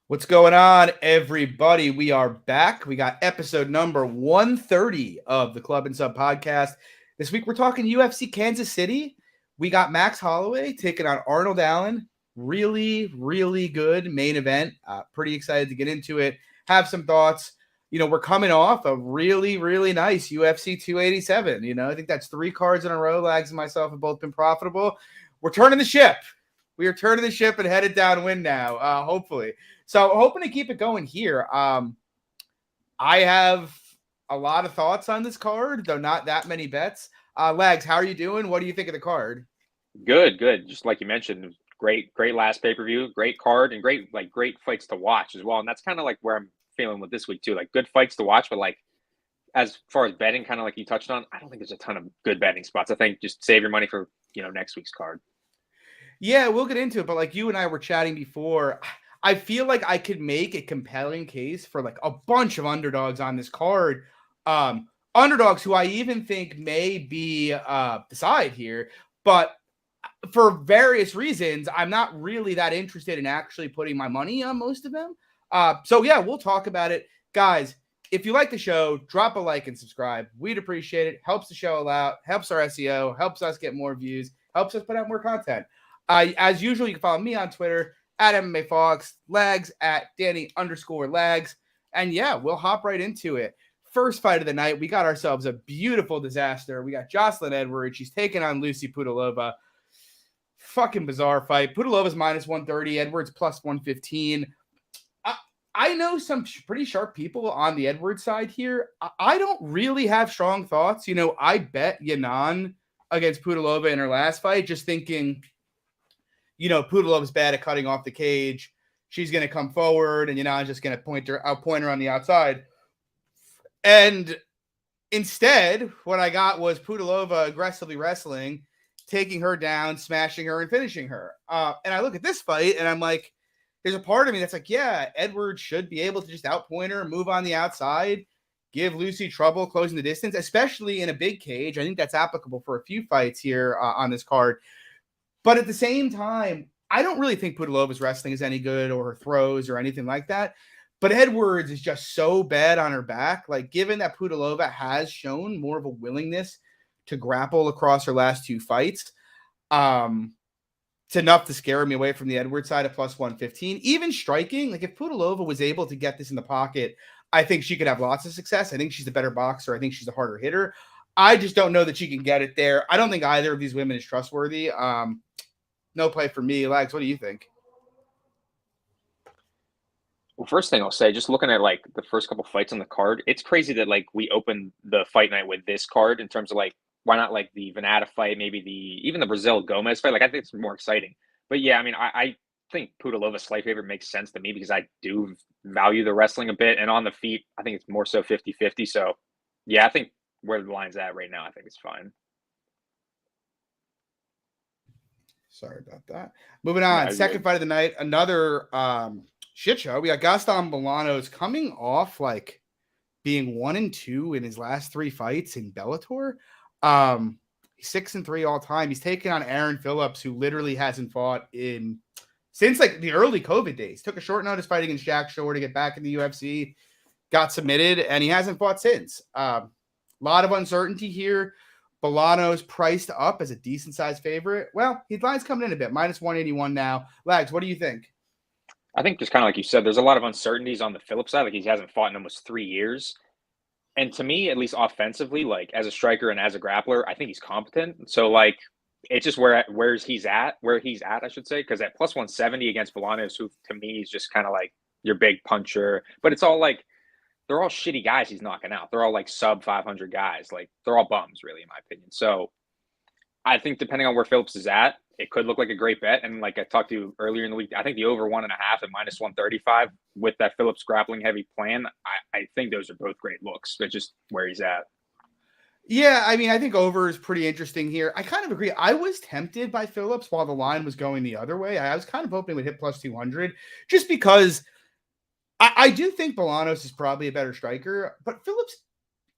What's going on, everybody? We are back. We got episode number 130 of the Club and Sub podcast. This week, we're talking UFC Kansas City. We got Max Holloway taking on Arnold Allen. Really, really good main event. Pretty excited to get into it. Have some thoughts. We're coming off a really, really nice UFC 287. I think that's 3 cards in a row. Lags and myself have both been profitable. We're turning the ship. We are turning the ship and headed downwind now, hopefully. So hoping to keep it going here. I have a lot of thoughts on this card, though not that many bets. Lags, how are you doing? What do you think of the card? Good. Just like you mentioned, great last pay-per-view, great card, and great fights to watch as well. And that's kind of like where I'm feeling with this week too. Like good fights to watch, but like as far as betting, kind of like you touched on, I don't think there's a ton of good betting spots. I think just save your money for next week's card. Yeah, we'll get into it, but like you and I were chatting before, I feel like I could make a compelling case for like a bunch of underdogs on this card. Underdogs who I even think may be the side here, but for various reasons, I'm not really that interested in actually putting my money on most of them. So yeah, we'll talk about it. Guys, if you like the show, drop a like and subscribe. We'd appreciate it. Helps the show out, helps our SEO, helps us get more views, helps us put out more content. As usual, you can follow me on Twitter at MMA Fox, Lags at Danny_Lags. And yeah, we'll hop right into it. First fight of the night, we got ourselves a beautiful disaster. We got Jocelyn Edwards. She's taking on Lucy Putalova. Fucking bizarre fight. Putalova's minus 130, Edwards plus 115. I know some pretty sharp people on the Edwards side here. I don't really have strong thoughts. I bet Yanan against Putalova in her last fight, just thinking, Putalova's bad at cutting off the cage. She's going to come forward, and Yanan's just going to point her on the outside. And instead, what I got was Putalova aggressively wrestling, taking her down, smashing her, and finishing her. And I look at this fight, and I'm like, there's a part of me that's like, yeah, Edwards should be able to just outpoint her, move on the outside, give Lucy trouble closing the distance, especially in a big cage. I think that's applicable for a few fights here on this card. But at the same time, I don't really think Putalova's wrestling is any good or her throws or anything like that. But Edwards is just so bad on her back. Like, given that Putalova has shown more of a willingness to grapple across her last 2 fights, it's enough to scare me away from the Edwards side of plus 115. Even striking, like if Putalova was able to get this in the pocket, I think she could have lots of success. I think she's a better boxer. I think she's a harder hitter. I just don't know that she can get it there. I don't think either of these women is trustworthy. No play for me. Lags, what do you think? Well, first thing I'll say, just looking at like the first couple fights on the card, it's crazy that like we opened the fight night with this card in terms of like, why not like the Vanada fight, maybe even the Brazil Gomez fight? Like I think it's more exciting. But yeah, I mean, I think Putalova's slight favorite makes sense to me because I do value the wrestling a bit, and on the feet, I think it's more so 50-50. So yeah, I think where the line's at right now, I think it's fine. Sorry about that. Moving on. Second fight of the night, another shit show. We got Gaston Milanos coming off like being 1-2 in his last 3 fights in Bellator. He's 6-3 all time. He's taking on Aaron Phillips, who literally hasn't fought since like the early COVID days. Took a short notice fight against Jack Shore to get back in the UFC, got submitted, and he hasn't fought since. A lot of uncertainty here. Milanos priced up as a decent sized favorite. Well, his line's coming in a bit, minus 181 now. Lags, what do you think? I think just kind of like you said, there's a lot of uncertainties on the Phillips side. Like he hasn't fought in almost 3 years. And to me, at least offensively, like as a striker and as a grappler, I think he's competent. So like it's just where he's at, I should say, because at plus 170 against Milanos, who to me is just kind of like your big puncher. But it's all like they're all shitty guys he's knocking out. They're all like sub 500 guys. Like they're all bums, really, in my opinion. So I think depending on where Phillips is at, it could look like a great bet. And like I talked to you earlier in the week, I think the over 1.5 at minus 135 with that Phillips grappling heavy plan, I think those are both great looks. But just where he's at. Yeah, I mean, I think over is pretty interesting here. I kind of agree. I was tempted by Phillips while the line was going the other way. I was kind of hoping it would hit plus 200 just because I do think Milanos is probably a better striker. But Phillips,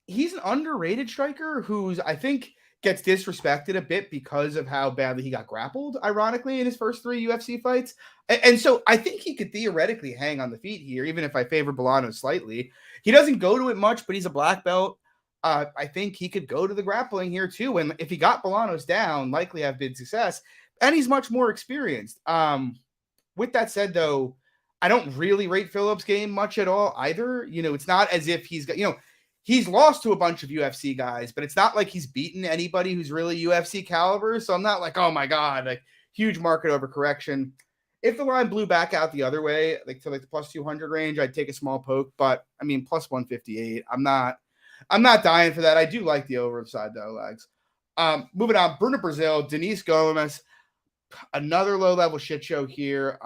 he's an underrated striker who's, I think, gets disrespected a bit because of how badly he got grappled, ironically, in his first 3 UFC fights. And so I think he could theoretically hang on the feet here, even if I favor Milanos slightly. He doesn't go to it much, but he's a black belt. I think he could go to the grappling here too. And if he got Milanos down, likely have big success. And he's much more experienced. With that said, though, I don't really rate Phillips' game much at all either. It's not as if he's got, he's lost to a bunch of UFC guys, but it's not like he's beaten anybody who's really UFC caliber. So I'm not like, oh my God, like huge market overcorrection. If the line blew back out the other way, like to like the plus 200 range, I'd take a small poke, but I mean, plus 158. I'm not dying for that. I do like the over side though, Legs. Moving on, Bruno Brazil, Denise Gomez, another low-level shit show here.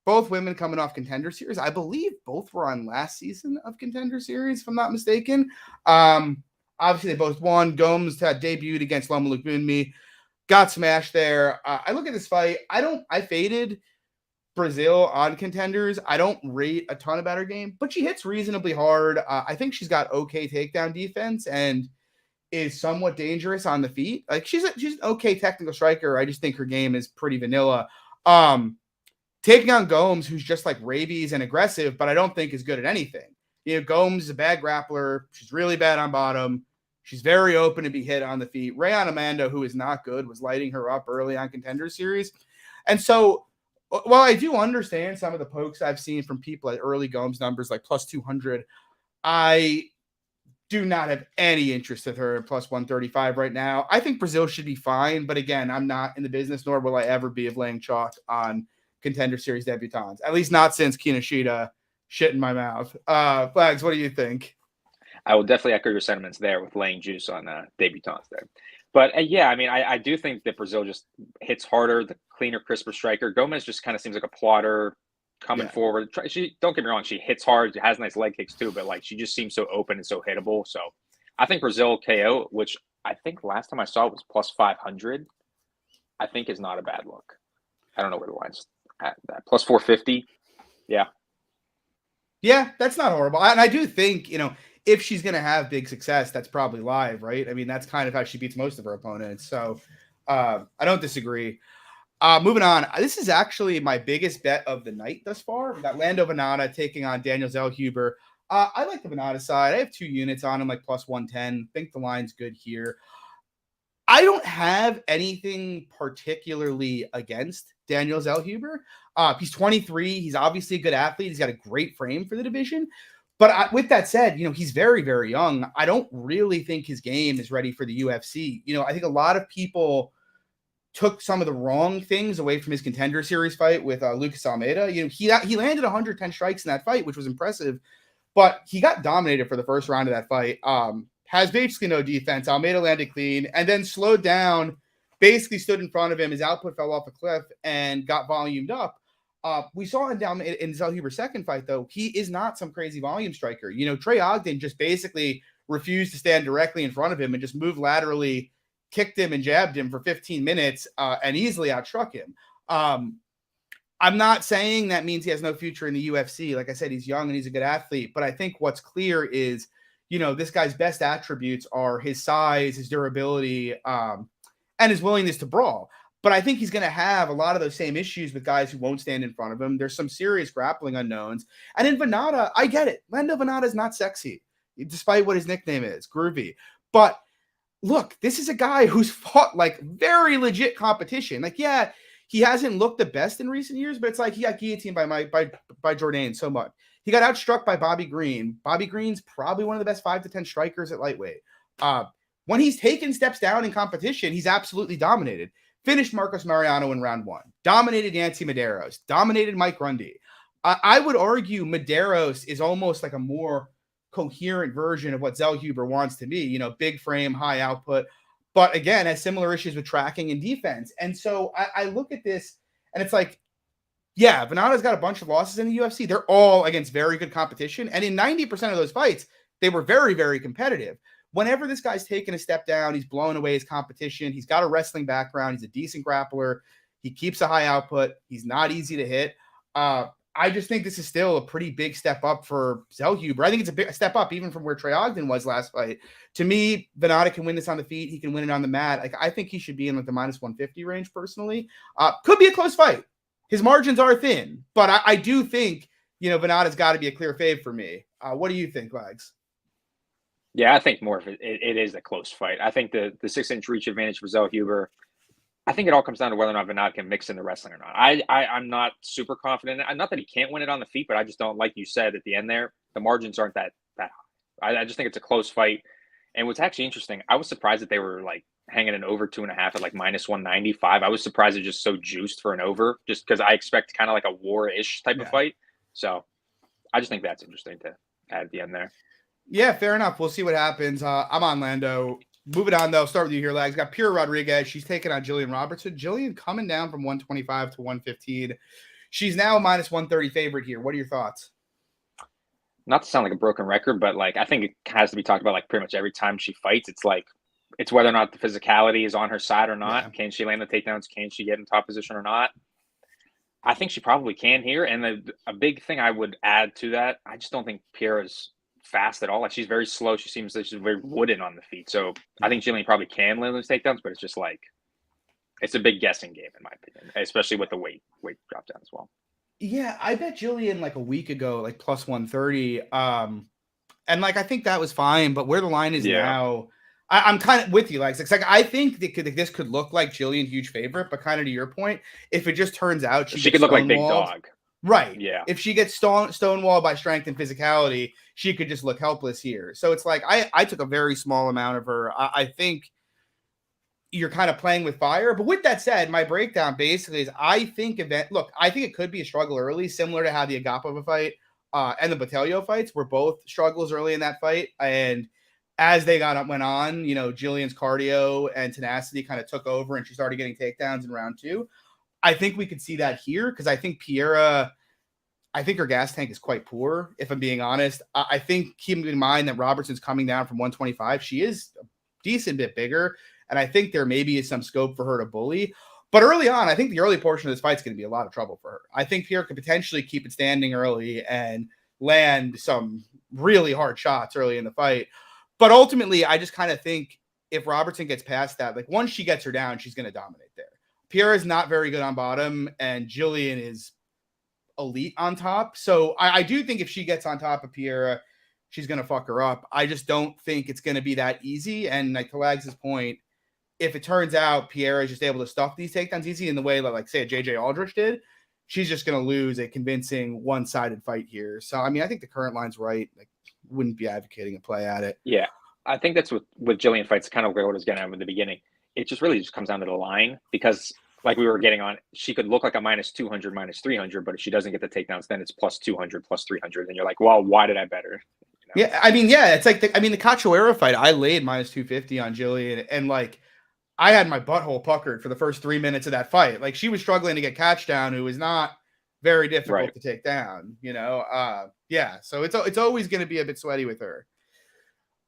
Both women coming off Contender Series. I believe both were on last season of Contender Series, if I'm not mistaken. Obviously, they both won. Gomes had debuted against Loma Lukbunmi. Got smashed there. I look at this fight. I faded Brazil on Contenders. I don't rate a ton about her game, but she hits reasonably hard. I think she's got okay takedown defense and is somewhat dangerous on the feet. Like she's an okay technical striker. I just think her game is pretty vanilla. Taking on Gomes, who's just like rabies and aggressive, but I don't think is good at anything. Gomes is a bad grappler. She's really bad on bottom. She's very open to be hit on the feet. Rayon Amanda, who is not good, was lighting her up early on Contender Series. And so while I do understand some of the pokes I've seen from people at early Gomes numbers, like plus 200, I do not have any interest in her at plus 135 right now. I think Brazil should be fine, but again, I'm not in the business, nor will I ever be of laying chalk on Contender Series debutantes, at least not since Kinoshita shit in my mouth. Flags, what do you think? I will definitely echo your sentiments there with laying juice on debutantes there. But yeah, I mean, I do think that Brazil just hits harder, the cleaner, crisper striker. Gomez just kind of seems like a plotter coming forward. She, don't get me wrong, she hits hard, she has nice leg kicks too, but like she just seems so open and so hittable. So I think Brazil KO, which I think last time I saw was plus 500, I think is not a bad look. I don't know where the line's at that. Plus 450. Yeah. Yeah, that's not horrible. And I do think, if she's going to have big success, that's probably live, right? I mean, that's kind of how she beats most of her opponents. So I don't disagree. Moving on. This is actually my biggest bet of the night thus far. We got Lando Vanada taking on Daniel Zellhuber. I like the Vanada side. I have 2 units on him, like plus 110. Think the line's good here. I don't have anything particularly against Daniel Zellhuber. He's 23. He's obviously a good athlete. He's got a great frame for the division. But with that said, he's very, very young. I don't really think his game is ready for the UFC. I think a lot of people took some of the wrong things away from his Contender Series fight with Lucas Almeida. He landed 110 strikes in that fight, which was impressive. But he got dominated for the first round of that fight. Has basically no defense. Almeida landed clean and then slowed down, basically stood in front of him. His output fell off a cliff and got volumed up. We saw him down in Zellhuber's second fight, though. He is not some crazy volume striker. Trey Ogden just basically refused to stand directly in front of him and just moved laterally, kicked him and jabbed him for 15 minutes and easily outstruck him. I'm not saying that means he has no future in the UFC. Like I said, he's young and he's a good athlete. But I think what's clear is, this guy's best attributes are his size, his durability, and his willingness to brawl. But I think he's going to have a lot of those same issues with guys who won't stand in front of him. There's some serious grappling unknowns. And in Vanada, I get it. Lando Vanada is not sexy, despite what his nickname is, groovy. But look, this is a guy who's fought like very legit competition. Like, yeah, he hasn't looked the best in recent years, but it's like he got guillotined by Jourdain so much. He got outstruck by Bobby Green. Bobby Green's probably one of the best 5 to 10 strikers at lightweight. When he's taken steps down in competition, he's absolutely dominated. Finished Marcos Mariano in round 1. Dominated Yancy Medeiros. Dominated Mike Grundy. I would argue Medeiros is almost like a more coherent version of what Zellhuber wants to be. Big frame, high output. But again, has similar issues with tracking and defense. And so I look at this and it's like, yeah, Vanada's got a bunch of losses in the UFC. They're all against very good competition. And in 90% of those fights, they were very, very competitive. Whenever this guy's taken a step down, he's blowing away his competition. He's got a wrestling background. He's a decent grappler. He keeps a high output. He's not easy to hit. I just think this is still a pretty big step up for Zell. I think it's a big step up even from where Trey Ogden was last fight. To me, Vanada can win this on the feet. He can win it on the mat. Like, I think he should be in like the minus 150 range personally. Could be a close fight. His margins are thin, but I do think, Vanada's got to be a clear fave for me. What do you think, Lags? Yeah, I think more of it is a close fight. I think the 6-inch reach advantage for Zell, I think it all comes down to whether or not Vanada can mix in the wrestling or not. I'm not super confident. Not that he can't win it on the feet, but I just don't, like you said at the end there, the margins aren't that high. I just think it's a close fight. And what's actually interesting, I was surprised that they were like hanging an over 2.5 at like minus 195. I was surprised it's just so juiced for an over, just because I expect kind of like a war-ish type of fight. So I just think that's interesting to add at the end there. Yeah, fair enough. We'll see what happens. I'm on Lando. Moving on, though, start with you here, Lags. Got Pura Rodriguez. She's taking on Jillian Robertson. Jillian coming down from 125 to 115. She's now a minus 130 favorite here. What are your thoughts? Not to sound like a broken record, but like I think it has to be talked about like pretty much every time she fights. It's whether or not the physicality is on her side or not. Yeah. Can she land the takedowns? Can she get in top position or not? I think she probably can here. And a big thing I would add to that, I just don't think Pura's fast at all. Like, she's very slow. She seems like she's very wooden on the feet. So I think Jillian probably can land those takedowns, but it's just like it's a big guessing game in my opinion, especially with the weight drop down as well. Yeah, I bet Jillian like a week ago, like plus 130. And like I think that was fine, but where the line is now, I'm kind of with you. Like it's like I think this could look like Jillian huge favorite, but kind of to your point, if it just turns out she could look like big dog. Right. Yeah. If she gets stonewalled by strength and physicality, she could just look helpless here. So it's like I took a very small amount of her. I think you're kind of playing with fire. But with that said, my breakdown basically is I think it could be a struggle early, similar to how the Agapova fight and the Botelho fights were both struggles early in that fight. And as they went on, Jillian's cardio and tenacity kind of took over and she started getting takedowns in round 2. I think we could see that here because I think her gas tank is quite poor, if I'm being honest. I think keeping in mind that Robertson's coming down from 125, she is a decent bit bigger, and I think there maybe is some scope for her to bully. But early on, I think the early portion of this fight is going to be a lot of trouble for her. I think Pierre could potentially keep it standing early and land some really hard shots early in the fight. But ultimately, I just kind of think if Robertson gets past that, like once she gets her down, she's going to dominate there. Pierre is not very good on bottom, and Jillian is elite on top. So I do think if she gets on top of Pierre, she's going to fuck her up. I just don't think it's going to be that easy. And like to Lags' point, if it turns out Pierre is just able to stuff these takedowns easy in the way that, like, say, a JJ Aldrich did, she's just going to lose a convincing one-sided fight here. So, I mean, I think the current line's right. Like, wouldn't be advocating a play at it. Yeah. I think that's with Jillian fights, kind of what I was getting at in the beginning. It just really just comes down to the line because, like we were getting on, she could look like a minus 200, minus 300, but if she doesn't get the takedowns, then it's plus 200, plus 300. And you're like, well, why did I bet her? Yeah, I mean, it's like, the Cachoeira fight, I laid minus 250 on Jillian, and, like, I had my butthole puckered for the first 3 minutes of that fight. Like, she was struggling to get Catch down, who is not very difficult to take down, Yeah, so it's always going to be a bit sweaty with her.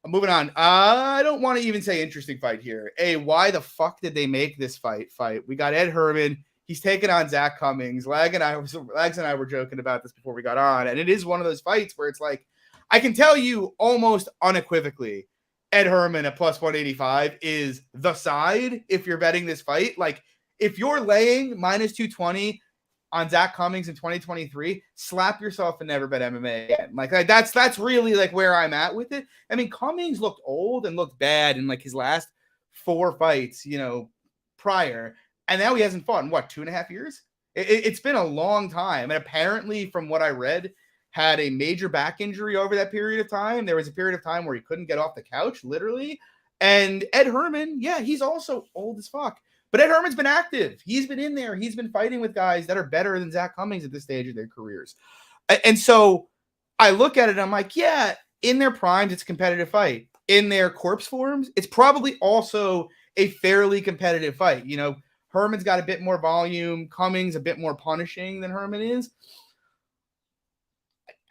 Moving on. I don't want to even say interesting fight here. Why the fuck did they make this fight? We got Ed Herman. He's taking on Zach Cummings. Lags and I were joking about this before we got on, and it is one of those fights where it's like, I can tell you almost unequivocally, Ed Herman at plus 185 is the side if you're betting this fight. Like, if you're laying minus 220 on Zach Cummings in 2023, slap yourself and never bet MMA again. Like that's really like where I'm at with it. I mean, Cummings looked old and looked bad in like his last 4 fights, prior. And now he hasn't fought in 2.5 years? It's been a long time. And apparently, from what I read, had a major back injury over that period of time. There was a period of time where he couldn't get off the couch, literally. And Ed Herman, he's also old as fuck. But Ed Herman's been active. He's been in there. He's been fighting with guys that are better than Zach Cummings at this stage of their careers. And so I look at it and I'm like, in their primes, it's a competitive fight. In their corpse forms, it's probably also a fairly competitive fight. Herman's got a bit more volume. Cummings a bit more punishing than Herman is.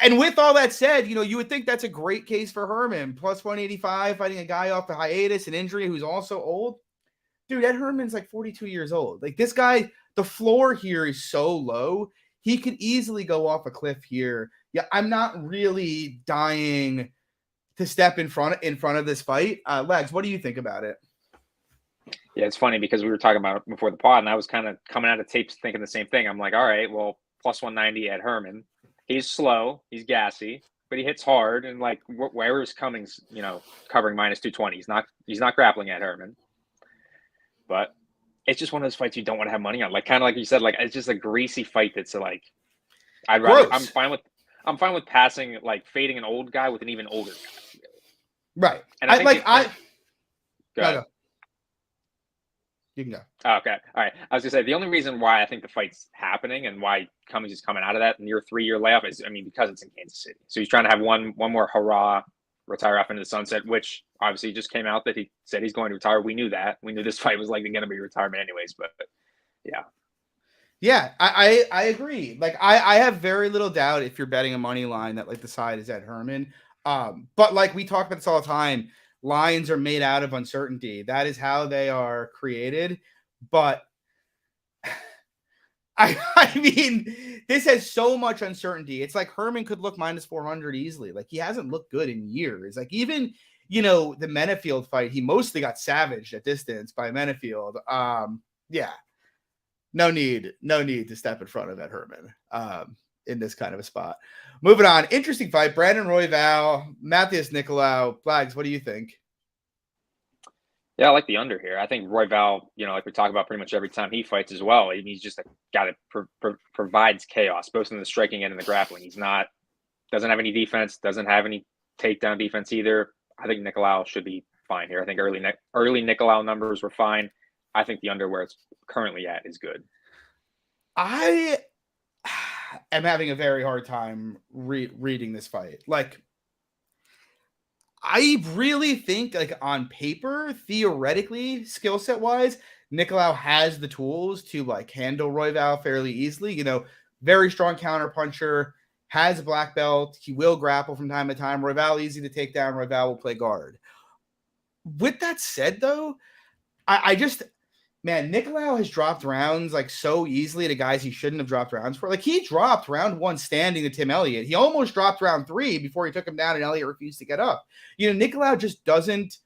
And with all that said, you would think that's a great case for Herman. Plus 185, fighting a guy off the hiatus and injury who's also old. Dude, Ed Herman's like 42 years old. Like, this guy, the floor here is so low. he could easily go off a cliff here. Yeah, I'm not really dying to step in front of this fight. Legs, what do you think about it? Yeah, it's funny because we were talking about it before the pod, and I was kind of coming out of tapes thinking the same thing. I'm like, all right, well, plus 190 at Herman. He's slow, he's gassy, but he hits hard. And like, where is Cummings? Covering minus 220. He's not grappling at Herman. But it's just one of those fights you don't want to have money on. Like, kind of like you said, like it's just a greasy fight that's like, I'd rather. Gross. I'm fine with passing, like fading an old guy with an even older guy. Right. And I think go. You can go. Oh, okay. All right. I was gonna say the only reason why I think the fight's happening and why Cummings is coming out of that near 3-year layoff is, because it's in Kansas City. So he's trying to have one more hurrah, retire off into the sunset, which obviously just came out that he said he's going to retire. We knew that. We knew this fight was likely going to be retirement anyways, but yeah. Yeah, I agree. Like I have very little doubt if you're betting a money line that like the side is at Herman. But like we talk about this all the time, lines are made out of uncertainty. That is how they are created. But I mean, this has so much uncertainty. It's like Herman could look minus 400 easily. Like he hasn't looked good in years. Like even, the Menefield fight, he mostly got savaged at distance by Menefield. Yeah. No need to step in front of Ed Herman in this kind of a spot. Moving on. Interesting fight. Brandon Royval, Matthias Nicolau. Flags, what do you think? Yeah, I like the under here. I think Royval, like we talk about pretty much every time he fights as well. He's just a guy that provides chaos, both in the striking and in the grappling. Doesn't have any defense, doesn't have any takedown defense either. I think Nicolau should be fine here. I think early Nicolau numbers were fine. I think the under where it's currently at is good. I am having a very hard time reading this fight. Like, I really think, like, on paper, theoretically, skill set wise, Nicolau has the tools to like handle Royval fairly easily. Very strong counter puncher, has a black belt. He will grapple from time to time. Royval easy to take down. Royval will play guard. With that said, though, Nicolau has dropped rounds like so easily to guys he shouldn't have dropped rounds for. Like he dropped round 1 standing to Tim Elliott. He almost dropped round 3 before he took him down and Elliott refused to get up. Nicolau just doesn't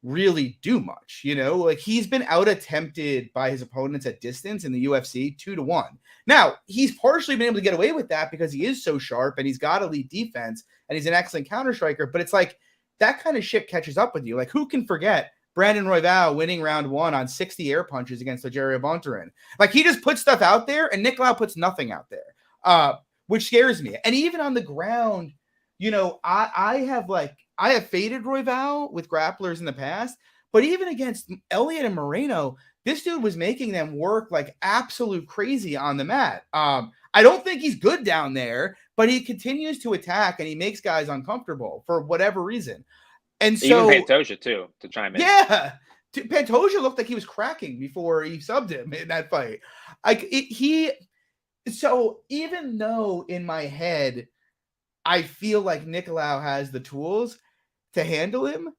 really do much, like he's been out attempted by his opponents at distance in the UFC 2-1. Now he's partially been able to get away with that because he is so sharp and he's got elite defense and he's an excellent counter striker. But it's like that kind of shit catches up with you. Like who can forget Brandon Royval winning round 1 on 60 air punches against Algio Bontorin? Like he just puts stuff out there and Nicolau puts nothing out there, which scares me. And even on the ground, I have faded Royval with grapplers in the past, but even against Elliott and Moreno, this dude was making them work like absolute crazy on the mat. I don't think he's good down there, but he continues to attack and he makes guys uncomfortable for whatever reason. And so even Pantoja too, to chime in. Yeah. Pantoja looked like he was cracking before he subbed him in that fight. So even though in my head, I feel like Nicolau has the tools to handle him,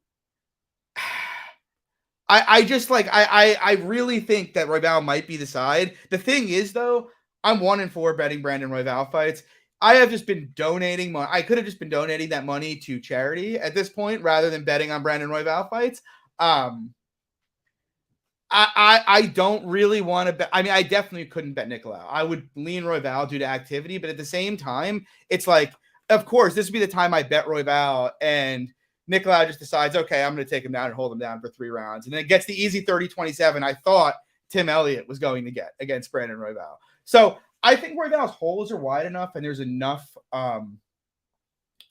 I really think that Royval might be the side. The thing is, though, I'm 1-4 betting Brandon Royval fights. I have just been donating money. I could have just been donating that money to charity at this point rather than betting on Brandon Royval fights. I don't really want to bet. I mean, I definitely couldn't bet Nicolau. I would lean Royval due to activity, but at the same time, it's like, of course, this would be the time I bet Royval and Nicolau just decides, okay, I'm going to take him down and hold him down for 3 rounds. And then it gets the easy 30-27 I thought Tim Elliott was going to get against Brandon Royval. So I think Royval's holes are wide enough and there's enough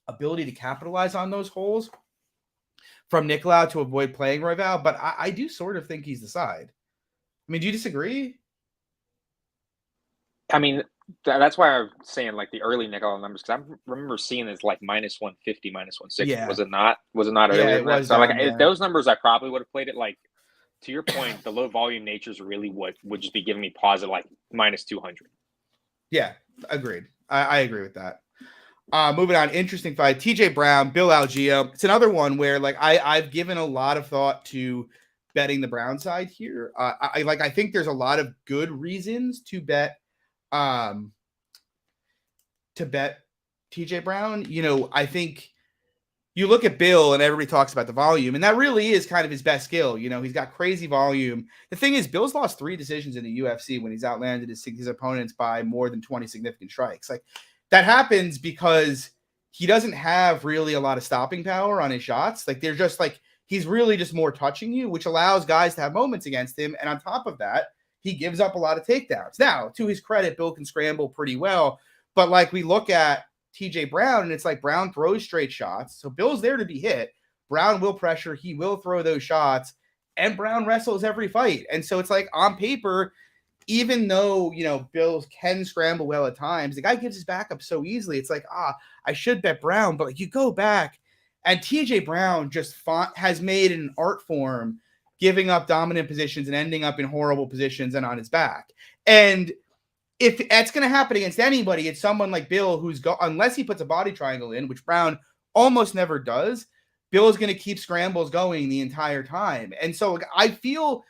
ability to capitalize on those holes from Nicolau to avoid playing Royval. But I do sort of think he's the side. I mean, do you disagree? I mean, that's why I'm saying like the early Nicolau numbers, because I remember seeing this like minus 150, minus 160. Yeah. Was it not earlier? Yeah, it was. So like those numbers, I probably would have played it. Like to your point, the low volume nature is really what would just be giving me pause at like minus 200. Yeah, agreed. I agree with that. Moving on, interesting fight. TJ Brown, Bill Algio. It's another one where like I've given a lot of thought to betting the Brown side here. I think there's a lot of good reasons to bet to bet TJ Brown. I think you look at Bill and everybody talks about the volume, and that really is kind of his best skill. He's got crazy volume. The thing is, Bill's lost 3 decisions in the UFC when he's outlanded his opponents by more than 20 significant strikes. Like, that happens because he doesn't have really a lot of stopping power on his shots. Like, they're just like, he's really just more touching you, which allows guys to have moments against him. And on top of that, he gives up a lot of takedowns. Now, to his credit, Bill can scramble pretty well. But like, we look at TJ Brown, and it's like Brown throws straight shots. So Bill's there to be hit. Brown will pressure. He will throw those shots. And Brown wrestles every fight. And so it's like, on paper, even though, Bill can scramble well at times, the guy gives his back up so easily. It's like, I should bet Brown. But like, you go back, and TJ Brown just has made an art form giving up dominant positions and ending up in horrible positions and on his back. And if that's going to happen against anybody, it's someone like Bill unless he puts a body triangle in, which Brown almost never does, Bill is going to keep scrambles going the entire time. And so I feel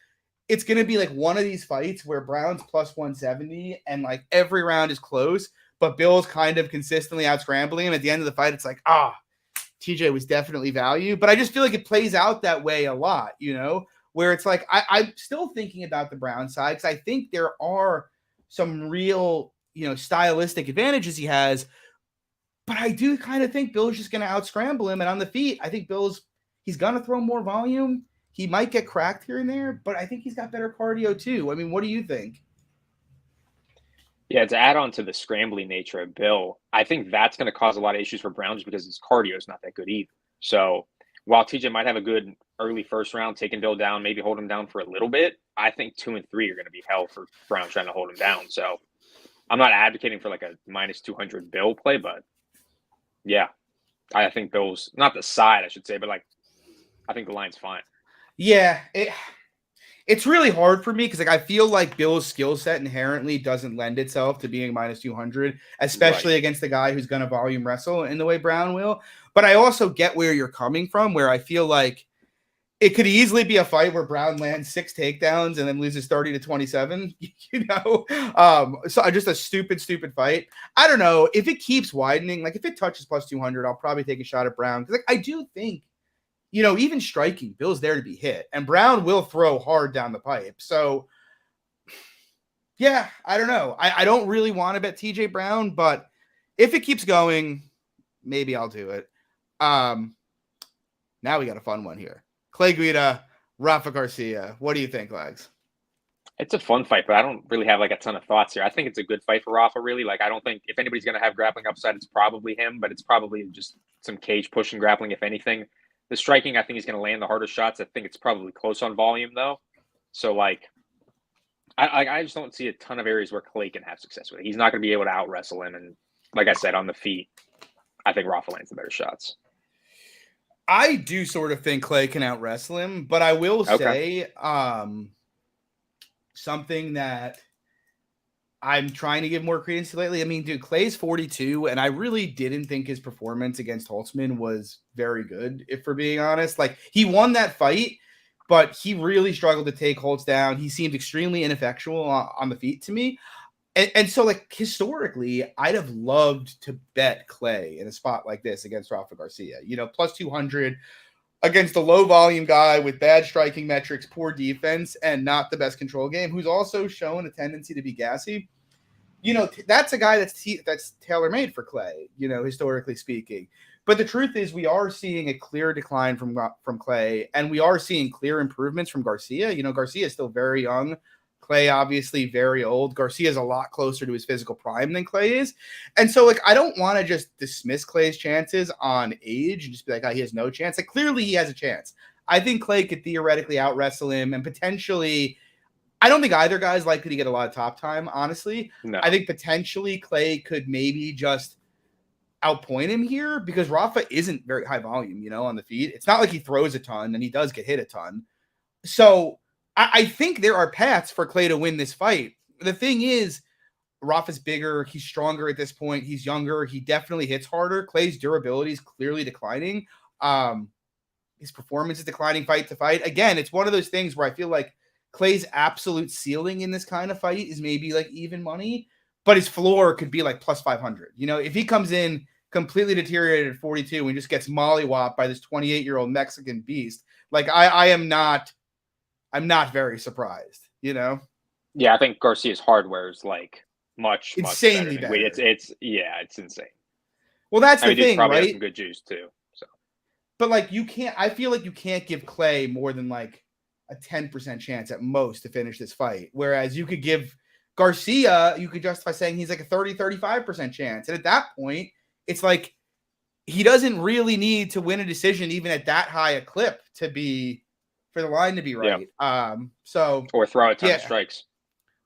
it's going to be like one of these fights where Brown's plus 170 and like every round is close, but Bill's kind of consistently out scrambling him. At the end of the fight, it's like, TJ was definitely value. But I just feel like it plays out that way a lot, where it's like, I'm still thinking about the Brown side because I think there are some real, stylistic advantages he has. But I do kind of think Bill's just going to out-scramble him. And on the feet, I think he's going to throw more volume. He might get cracked here and there, but I think he's got better cardio too. I mean, what do you think? Yeah, to add on to the scrambling nature of Bill, I think that's going to cause a lot of issues for Brown just because his cardio is not that good either. So while TJ might have a good early first round, taking Bill down, maybe hold him down for a little bit, I think 2 and 3 are going to be hell for Brown trying to hold him down. So I'm not advocating for like a minus 200 Bill play, but yeah, I think Bill's not the side, I should say, but like, I think the line's fine. Yeah, it's really hard for me because like I feel like Bill's skill set inherently doesn't lend itself to being minus 200, especially against the guy who's going to volume wrestle in the way Brown will. But I also get where you're coming from, where I feel like it could easily be a fight where Brown lands 6 takedowns and then loses 30-27, so just a stupid fight. I don't know if it keeps widening. Like if it touches plus 200, I'll probably take a shot at Brown. Cause like, I do think, even striking, Bill's there to be hit and Brown will throw hard down the pipe. So yeah, I don't know. I don't really want to bet TJ Brown, but if it keeps going, maybe I'll do it. Now we got a fun one here. Clay Guida, Rafa Garcia. What do you think, Lags? It's a fun fight, but I don't really have like a ton of thoughts here. I think it's a good fight for Rafa, really. Like, I don't think if anybody's going to have grappling upside, it's probably him, but it's probably just some cage pushing grappling, if anything. The striking, I think he's going to land the harder shots. I think it's probably close on volume, though. So, like, I just don't see a ton of areas where Clay can have success with it. He's not going to be able to out wrestle him. And like I said, on the feet, I think Rafa lands the better shots. I do sort of think Clay can out wrestle him, but I will say something that I'm trying to give more credence to lately. I mean, dude, Clay's 42, and I really didn't think his performance against Holtzman was very good, if we're being honest. Like, he won that fight, but he really struggled to take Holtz down. He seemed extremely ineffectual on the feet to me. And so, like, historically, I'd have loved to bet Clay in a spot like this against Rafa Garcia. Plus 200 against a low-volume guy with bad striking metrics, poor defense, and not the best control game, who's also shown a tendency to be gassy. That's a guy that's tailor-made for Clay, historically speaking. But the truth is we are seeing a clear decline from Clay, and we are seeing clear improvements from Garcia. Garcia is still very young. Clay, obviously, very old. Garcia is a lot closer to his physical prime than Clay is. And so, like, I don't want to just dismiss Clay's chances on age and just be like, he has no chance. Like, clearly he has a chance. I think Clay could theoretically out-wrestle him and potentially – I don't think either guy is likely to get a lot of top time, honestly. No. I think potentially Clay could maybe just outpoint him here because Rafa isn't very high volume, on the feet. It's not like he throws a ton, and he does get hit a ton. So – I think there are paths for Clay to win this fight. The thing is, Rafa's bigger. He's stronger at this point. He's younger. He definitely hits harder. Clay's durability is clearly declining. His performance is declining fight to fight. Again, it's one of those things where I feel like Clay's absolute ceiling in this kind of fight is maybe like even money. but his floor could be like plus 500. You know, if he comes in completely deteriorated at 42 and just gets mollywopped by this 28-year-old Mexican beast, like I'm not very surprised, you know? Yeah, I think Garcia's hardware is like much Insanely better. better. It's insane. Well, that's I the mean, dude thing, probably has right? some good juice too. So, But like I feel like you can't give Clay more than like a 10% chance at most to finish this fight. Whereas you could give Garcia, you could justify saying he's like a 35% chance. And at that point, it's like he doesn't really need to win a decision even at that high a clip for the line to be right. Yeah. So or throw a ton of strikes.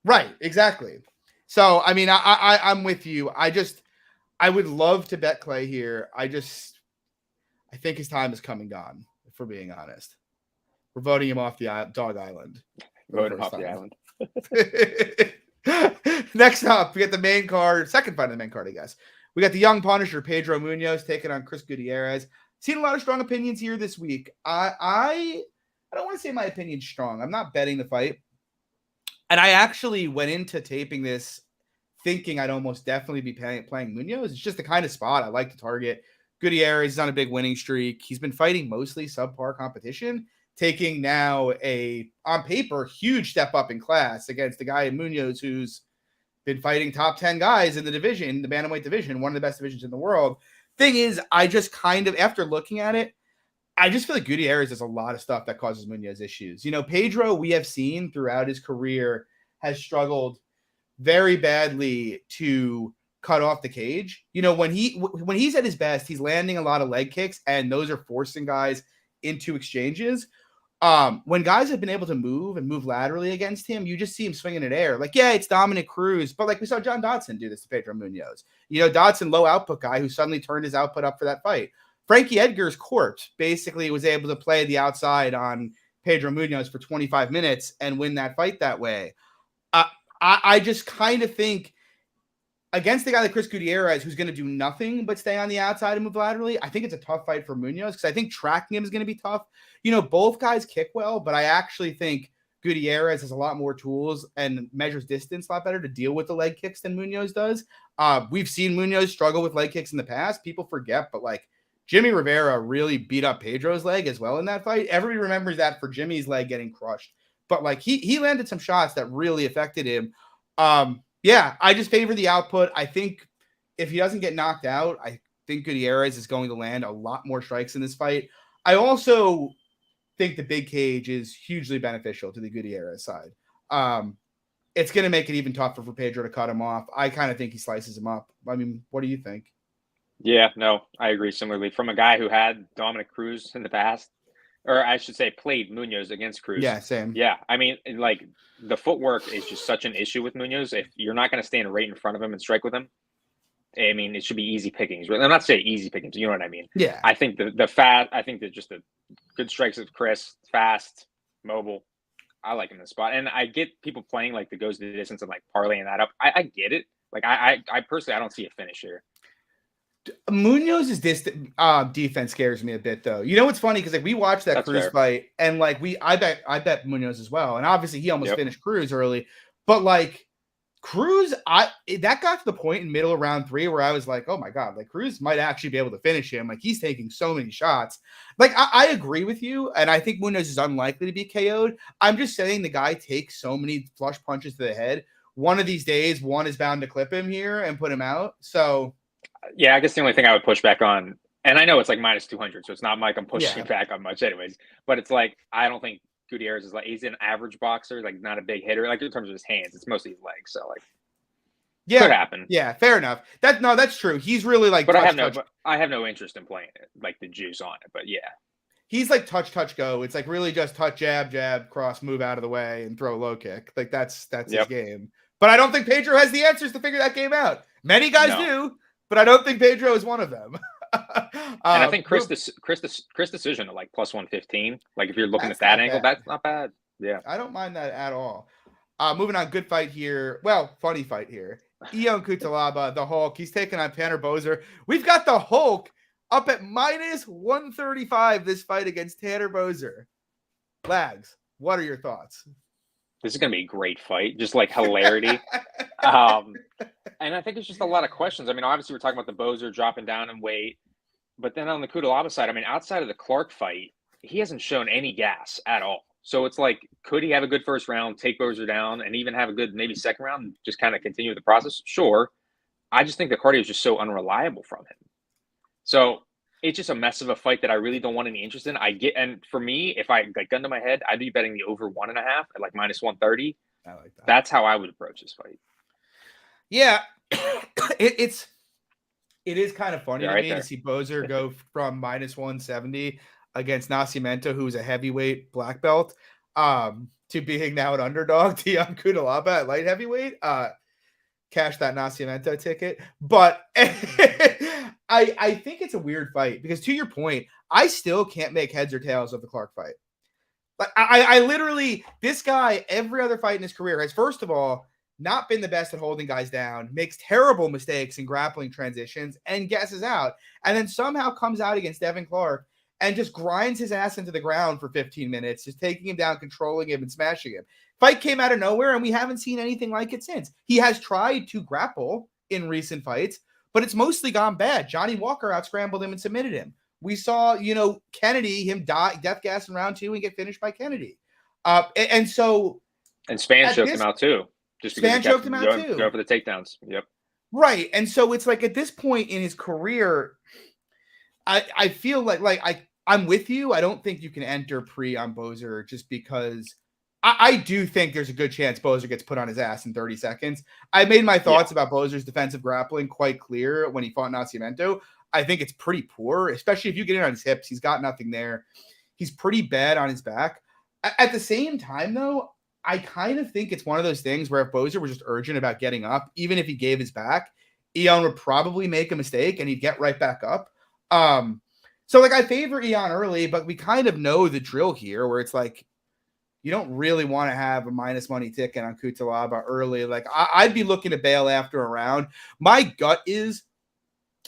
Right, exactly. So I mean, I'm with you. I would love to bet Clay here. I think his time is come and gone, if we're being honest. We're voting him off the dog island. Voting off the island. Next up, we got the main card, second fight of the main card, I guess. We got the young Punisher, Pedro Munoz, taking on Chris Gutierrez. Seen a lot of strong opinions here this week. I don't want to say my opinion's strong. I'm not betting the fight. And I actually went into taping this thinking I'd almost definitely be playing Munoz. It's just the kind of spot I like to target. Gutierrez is on a big winning streak. He's been fighting mostly subpar competition, taking now on paper, huge step up in class against the guy in Munoz who's been fighting top 10 guys in the division, the bantamweight division, one of the best divisions in the world. Thing is, I just kind of, after looking at it, I just feel like Gutierrez does a lot of stuff that causes Munoz issues. You know, Pedro, we have seen throughout his career, has struggled very badly to cut off the cage. You know, when he's at his best, he's landing a lot of leg kicks, and those are forcing guys into exchanges. When guys have been able to move laterally against him, you just see him swinging in air. Like, yeah, it's Dominic Cruz, but like we saw John Dodson do this to Pedro Munoz. You know, Dodson, low output guy who suddenly turned his output up for that fight. Frankie Edgar's corpse basically was able to play the outside on Pedro Munoz for 25 minutes and win that fight that way. I just kind of think against the guy like Chris Gutierrez, who's going to do nothing but stay on the outside and move laterally, I think it's a tough fight for Munoz because I think tracking him is going to be tough. You know, both guys kick well, but I actually think Gutierrez has a lot more tools and measures distance a lot better to deal with the leg kicks than Munoz does. We've seen Munoz struggle with leg kicks in the past. People forget, but like Jimmy Rivera really beat up Pedro's leg as well in that fight. Everybody remembers that for Jimmy's leg getting crushed. But like he landed some shots that really affected him. Yeah, I just favor the output. I think if he doesn't get knocked out, I think Gutierrez is going to land a lot more strikes in this fight. I also think the big cage is hugely beneficial to the Gutierrez side. It's going to make it even tougher for Pedro to cut him off. I kind of think he slices him up. I mean, what do you think? Yeah, no, I agree similarly. From a guy who had Dominic Cruz in the past, or I should say played Munoz against Cruz. Yeah, same. Yeah, I mean, like the footwork is just such an issue with Munoz. If you're not going to stand right in front of him and strike with him, I mean, it should be easy pickings. I'm not saying easy pickings. You know what I mean? Yeah. I think I think that just the good strikes of Chris, fast, mobile. I like him in the spot, and I get people playing like the goes the distance and like parlaying that up. I get it. Like I personally, I don't see a finish here. Munoz's defense scares me a bit, though. You know what's funny? Because like we watched that That's Cruz fair. fight, and like I bet Munoz as well, and obviously he almost finished Cruz early, but like Cruz, that got to the point in middle of round 3 where I was like, oh my god, like Cruz might actually be able to finish him. Like he's taking so many shots. Like I agree with you, and I think Munoz is unlikely to be KO'd. I'm just saying the guy takes so many flush punches to the head. One of these days, one is bound to clip him here and put him out. So. Yeah, I guess the only thing I would push back on, and I know it's like minus 200, so it's not like I'm pushing it back on much anyways, but it's like, I don't think Gutierrez is like, he's an average boxer, like not a big hitter, like in terms of his hands, it's mostly his legs, so like, could happen. Yeah, fair enough. That's true. He's really like, but I have no interest in playing it, like the juice on it, but yeah. He's like touch, go. It's like really just touch, jab, cross, move out of the way, and throw a low kick. Like that's his game. But I don't think Pedro has the answers to figure that game out. Many guys do. But I don't think Pedro is one of them. And I think Chris decision at like plus 115. Like if you're looking at that angle, that's not bad. Yeah, I don't mind that at all. Moving on, good fight here. Well, funny fight here. Ion Cutilaba, the Hulk. He's taking on Tanner Bozer. We've got the Hulk up at minus 135 this fight against Tanner Bozer. Lags, what are your thoughts? This is going to be a great fight. Just like hilarity. And I think it's just a lot of questions. I mean, obviously we're talking about the Bozer dropping down in weight, but then on the Cutilaba side, I mean, outside of the Clark fight, he hasn't shown any gas at all. So it's like, could he have a good first round, take Bozer down, and even have a good maybe second round, and just kind of continue the process? Sure. I just think the cardio is just so unreliable from him. So it's just a mess of a fight that I really don't want any interest in. And for me, if I like gun to my head, I'd be betting the over 1.5 at like minus 130. I like that. That's how I would approach this fight. Yeah, it is kind of funny to me to see Bozer go from minus 170 against Nascimento, who's a heavyweight black belt, to being now an underdog to young Cutilaba at light heavyweight. Cash that Nascimento ticket. But I think it's a weird fight because, to your point, I still can't make heads or tails of the Clark fight. Like I literally, this guy, every other fight in his career has, first of all, not been the best at holding guys down, makes terrible mistakes in grappling transitions, and guesses out. And then somehow comes out against Devin Clark and just grinds his ass into the ground for 15 minutes, just taking him down, controlling him, and smashing him. Fight came out of nowhere, and we haven't seen anything like it since. He has tried to grapple in recent fights, but it's mostly gone bad. Johnny Walker out-scrambled him and submitted him. We saw, Kennedy, him die, death gas in round 2 and get finished by Kennedy. And Span choked him out too. Just because Span choked him out too. Go for the takedowns. Yep. Right. And so it's like at this point in his career, I feel like I'm with you. I don't think you can enter pre on Bozer just because I do think there's a good chance Bozer gets put on his ass in 30 seconds. I made my thoughts about Bozer's defensive grappling quite clear when he fought Nascimento. I think it's pretty poor, especially if you get in on his hips. He's got nothing there. He's pretty bad on his back. At the same time, though, I kind of think it's one of those things where if Bozer was just urgent about getting up, even if he gave his back, Ion would probably make a mistake and he'd get right back up. So I favor Ion early, but we kind of know the drill here where it's like, you don't really want to have a minus money ticket on Cutilaba early. Like I'd be looking to bail after a round. My gut is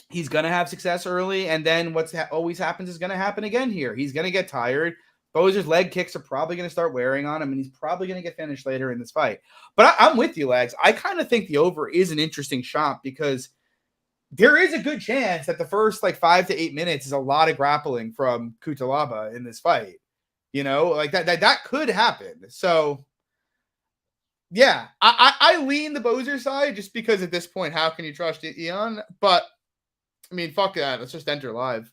he's going to have success early. And then what's always happens is going to happen again here. He's going to get tired. Bozer's leg kicks are probably going to start wearing on him, and he's probably going to get finished later in this fight. But I'm with you, Legs. I kind of think the over is an interesting shot because there is a good chance that the first 5 to 8 minutes is a lot of grappling from Cutilaba in this fight. That could happen. So, yeah, I lean the Bozer side just because at this point, how can you trust Ion? But, I mean, fuck that. Let's just enter live.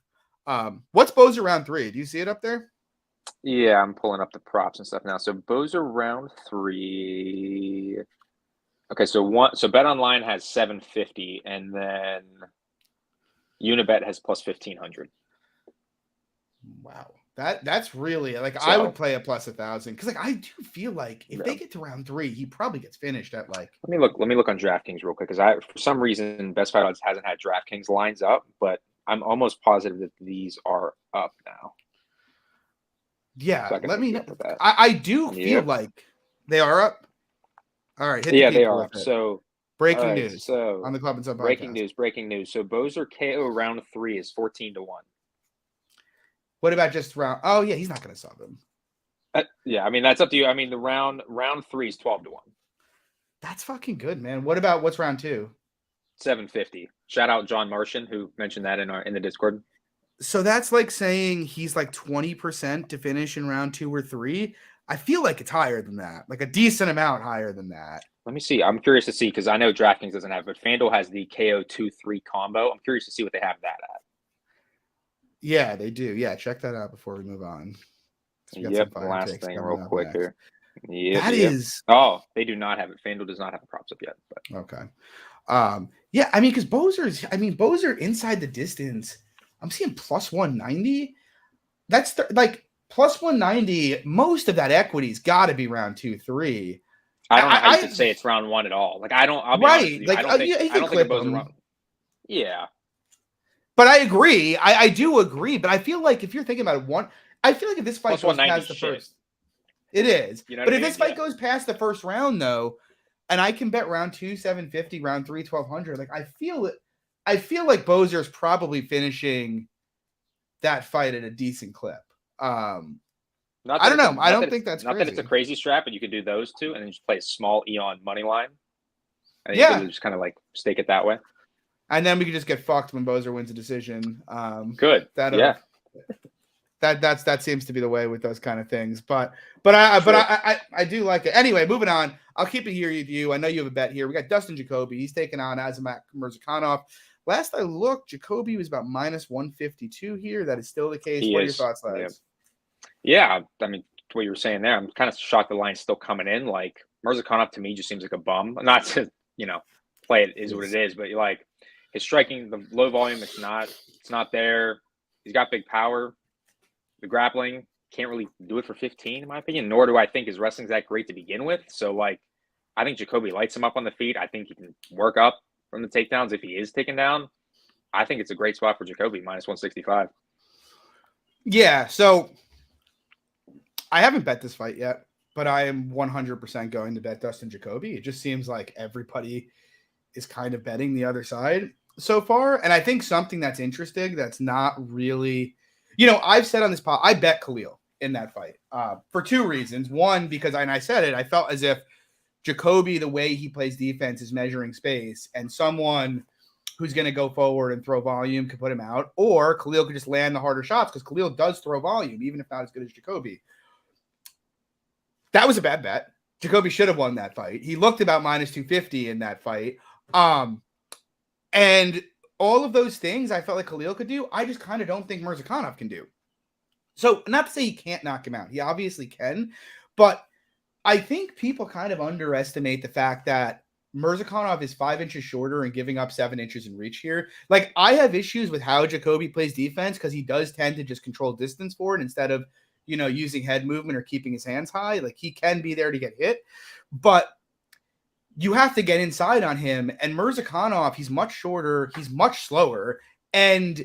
What's Bozer round 3? Do you see it up there? Yeah, I'm pulling up the props and stuff now. So Bozer round 3. Okay, so Bet Online has 750, and then Unibet has plus 1500. Wow, that's really I would play a plus 1,000 because I do feel like if they get to round 3, he probably gets finished at Let me look on DraftKings real quick because for some reason Best Fight Odds hasn't had DraftKings lines up, but I'm almost positive that these are up now. Yeah, so let me know. I do feel like they are up. All right. They are up. So breaking news. So on the Club and Sub podcast. Breaking news. So Bozer KO round 3 is 14-1. What about just round? Oh yeah, he's not going to sub him. Yeah, I mean that's up to you. I mean the round 3 is 12-1. That's fucking good, man. What's round 2? 750. Shout out John Martian who mentioned that in the Discord. So that's like saying he's 20% to finish in round 2 or 3. I feel like it's higher than that, like a decent amount higher than that. Let me see. I'm curious to see because I know DraftKings doesn't have, but FanDuel has the KO 2-3 combo. I'm curious to see what they have that at. Yeah, they do. Yeah, check that out before we move on. Yep. Last thing, real quick here. Yep, that is. Oh, they do not have it. FanDuel does not have the props up yet. But. Okay. Yeah, I mean, because Bozer inside the distance. I'm seeing plus 190. That's plus 190. Most of that equity's got to be round 2, 3. I don't know how you could say it's round 1 at all. I'll be honest with you. I don't think Bozer round. Yeah. But I agree. I do agree. But I feel like if you're thinking about it, I feel like if this fight goes past the first, it is. But if this fight goes past the first round, though, and I can bet round 2, 750, round 3, 1200. I feel like Bozer is probably finishing that fight at a decent clip. I don't know. I don't think that's not crazy. that it's a crazy strap, but you could do those two and then just play a small Eon money line. And Yeah. you could just kind of like stake it that way. And then we could just get fucked when Bozer wins a decision. Good. That seems to be the way with those kind of things. But I do like it. Anyway, moving on. I'll keep it here with you. I know you have a bet here. We got Dustin Jacoby. He's taking on Azamat Murzakanov. Last I looked, Jacoby was about minus 152 here. That is still the case. What are your thoughts, lads? Yeah, I mean, what you were saying there, I'm kind of shocked the line's still coming in. Like, Murzakanov to me just seems like a bum. Not to, play it is what it is, but like his striking, the low volume, it's not there. He's got big power. The grappling can't really do it for 15, in my opinion, nor do I think his wrestling's that great to begin with. So, like, I think Jacoby lights him up on the feet. I think he can work up from the takedowns if he is taken down. I think it's a great spot for Jacoby, minus 165. Yeah, so I haven't bet this fight yet, but I am 100% going to bet Dustin Jacoby. It just seems like everybody is kind of betting the other side so far. And I think something that's interesting that's not really, I've said on this pod, I bet Khalil in that fight for two reasons. One, because I said it, I felt as if Jacoby, the way he plays defense is measuring space, and someone who's going to go forward and throw volume could put him out, or Khalil could just land the harder shots because Khalil does throw volume, even if not as good as Jacoby. That was a bad bet. Jacoby should have won that fight. He looked about minus 250 in that fight. And all of those things I felt like Khalil could do, I just kind of don't think Murzakanov can do. So not to say he can't knock him out. He obviously can. But I think people kind of underestimate the fact that Murzakanov is 5 inches shorter and giving up 7 inches in reach here. Like, I have issues with how Jacoby plays defense because he does tend to just control distance forward instead of, using head movement or keeping his hands high. Like, he can be there to get hit. But you have to get inside on him. And Murzakanov, he's much shorter. He's much slower. And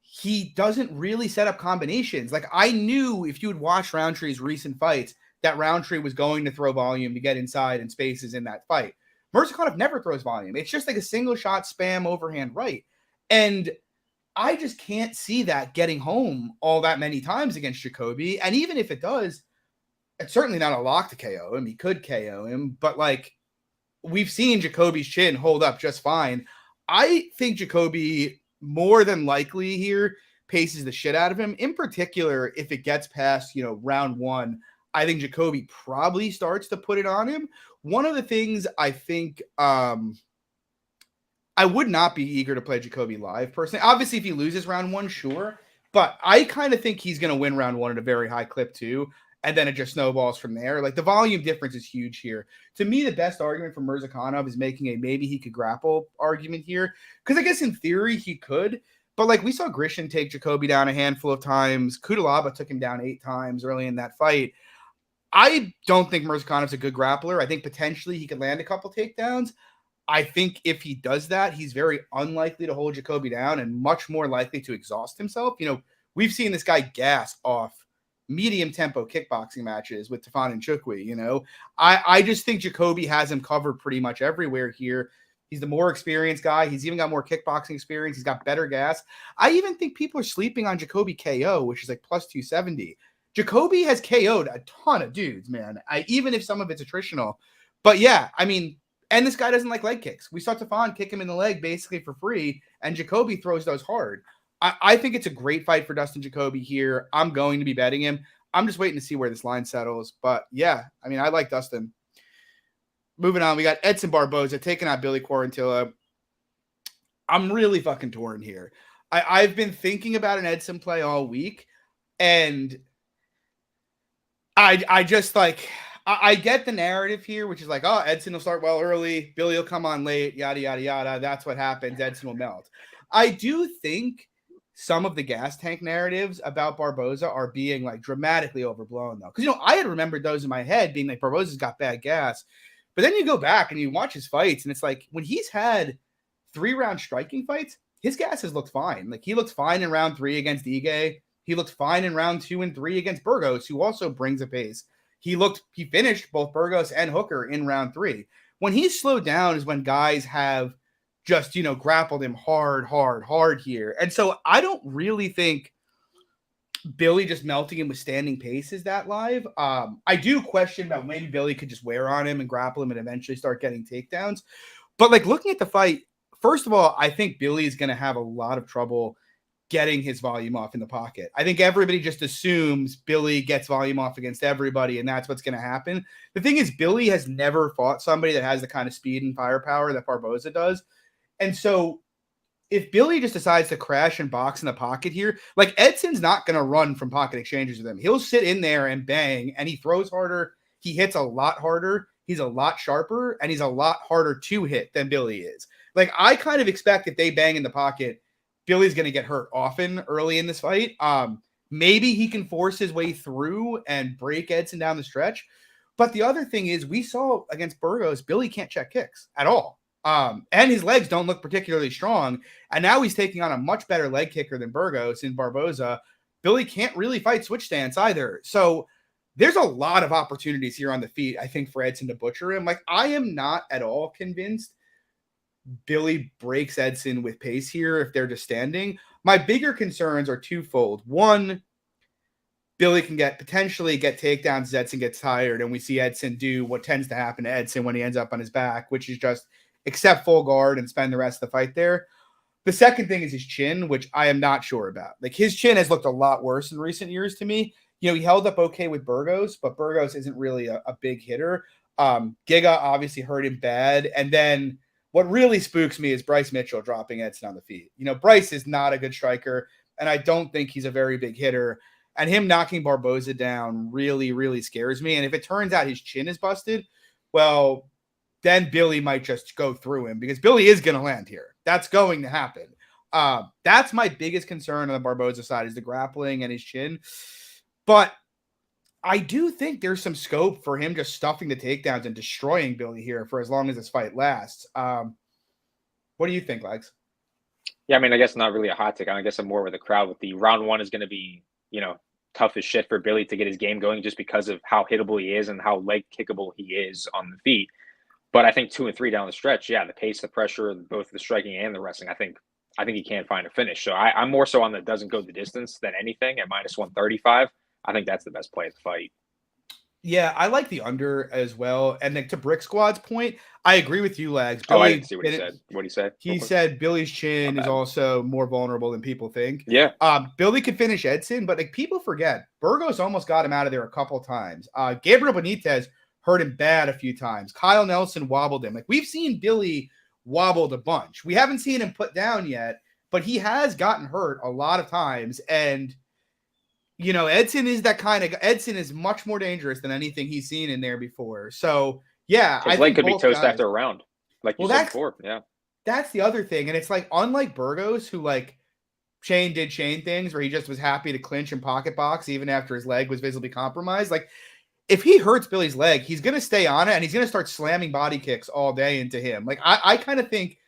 he doesn't really set up combinations. Like, I knew if you would watch Roundtree's recent fights, that Roundtree was going to throw volume to get inside and spaces in that fight. Murzakanov never throws volume. It's just like a single shot spam overhand right. And I just can't see that getting home all that many times against Jacoby. And even if it does, it's certainly not a lock to KO him. He could KO him, but like, we've seen Jacoby's chin hold up just fine. I think Jacoby more than likely here paces the shit out of him. In particular, if it gets past, round one, I think Jacoby probably starts to put it on him. One of the things I think I would not be eager to play Jacoby live personally. Obviously, if he loses round one, sure. But I kind of think he's going to win round one at a very high clip too. And then it just snowballs from there. Like, the volume difference is huge here. To me, the best argument for Murzakanov is making a maybe he could grapple argument here. Because I guess in theory he could. But like, we saw Grishin take Jacoby down a handful of times. Kutilaba took him down 8 times early in that fight. I don't think Murzakonov's a good grappler. I think potentially he could land a couple takedowns. I think if he does that, he's very unlikely to hold Jacoby down and much more likely to exhaust himself. We've seen this guy gas off medium tempo kickboxing matches with Tafon and Chukwi. I just think Jacoby has him covered pretty much everywhere here. He's the more experienced guy. He's even got more kickboxing experience. He's got better gas. I even think people are sleeping on Jacoby KO, which is like plus 270. Jacoby has KO'd a ton of dudes, man. Even if some of it's attritional. But yeah, I mean, and this guy doesn't like leg kicks. We saw Tafon kick him in the leg basically for free, and Jacoby throws those hard. I think it's a great fight for Dustin Jacoby here. I'm going to be betting him. I'm just waiting to see where this line settles. But yeah, I mean, I like Dustin. Moving on, we got Edson Barboza taking out Billy Quarantillo. I'm really fucking torn here. I've been thinking about an Edson play all week, and I just like, I get the narrative here, which is like, oh, Edson will start well early, Billy will come on late, yada, yada, yada. That's what happens. Edson will melt. I do think some of the gas tank narratives about Barboza are being like dramatically overblown though. Because, I had remembered those in my head being like, Barboza's got bad gas. But then you go back and you watch his fights and it's like, when he's had 3-round striking fights, his gas has looked fine. Like, he looked fine in round 3 against Ige. He looked fine in round 2 and 3 against Burgos, who also brings a pace. He finished both Burgos and Hooker in round 3. When he's slowed down is when guys have just, grappled him hard here. And so I don't really think Billy just melting him with standing pace is that live. I do question about maybe Billy could just wear on him and grapple him and eventually start getting takedowns. But like looking at the fight, first of all, I think Billy is going to have a lot of trouble getting his volume off in the pocket. I think everybody just assumes Billy gets volume off against everybody, and that's what's going to happen. The thing is, Billy has never fought somebody that has the kind of speed and firepower that Barboza does. And so if Billy just decides to crash and box in the pocket here, like Edson's not going to run from pocket exchanges with him. He'll sit in there and bang, and he throws harder. He hits a lot harder. He's a lot sharper, and he's a lot harder to hit than Billy is. Like, I kind of expect if they bang in the pocket, Billy's going to get hurt often early in this fight. Maybe he can force his way through and break Edson down the stretch. But the other thing is, we saw against Burgos, Billy can't check kicks at all. And his legs don't look particularly strong. And now he's taking on a much better leg kicker than Burgos in Barboza. Billy can't really fight switch stance either. So there's a lot of opportunities here on the feet, I think, for Edson to butcher him. Like, I am not at all convinced Billy breaks Edson with pace here if they're just standing. My bigger concerns are twofold. One, Billy can potentially get takedowns as Edson gets tired, and we see Edson do what tends to happen to Edson when he ends up on his back, which is just accept full guard and spend the rest of the fight there. The second thing is his chin, which I am not sure about. Like, his chin has looked a lot worse in recent years to me. You know, he held up okay with Burgos, but Burgos isn't really a big hitter. Giga obviously hurt him bad. And then what really spooks me is Bryce Mitchell dropping Edson on the feet. You know, Bryce is not a good striker, and I don't think he's a very big hitter. And him knocking Barboza down really, really scares me. And if it turns out his chin is busted, well, then Billy might just go through him because Billy is going to land here. That's going to happen. That's my biggest concern on the Barboza side is the grappling and his chin. But I do think there's some scope for him just stuffing the takedowns and destroying Billy here for as long as this fight lasts. What do you think, Legs? Yeah, I mean, I guess not really a hot take. I guess I'm more with the crowd with the round one is going to be, you know, tough as shit for Billy to get his game going just because of how hittable he is and how leg kickable he is on the feet. But I think 2 and 3 down the stretch, yeah, the pace, the pressure, both the striking and the wrestling, I think he can find a finish. So I'm more so on the doesn't go the distance than anything at minus 135. I think that's the best play of the fight. Yeah, I like the under as well. And then to Brick Squad's point, I agree with you, Lags. Billy, I didn't see what he said. What did he say? He said Billy's chin is also more vulnerable than people think. Yeah. Billy could finish Edson, but like people forget, Burgos almost got him out of there a couple times. Gabriel Benitez hurt him bad a few times. Kyle Nelson wobbled him. Like, we've seen Billy wobbled a bunch. We haven't seen him put down yet, but he has gotten hurt a lot of times. And, you know, Edson is much more dangerous than anything he's seen in there before. So, yeah. His leg could be toast after a round, like you said before. Yeah. That's the other thing. And it's like, unlike Burgos, who like Shane things where he just was happy to clinch and pocket box even after his leg was visibly compromised. Like, if he hurts Billy's leg, he's going to stay on it and he's going to start slamming body kicks all day into him. Like, I kind of think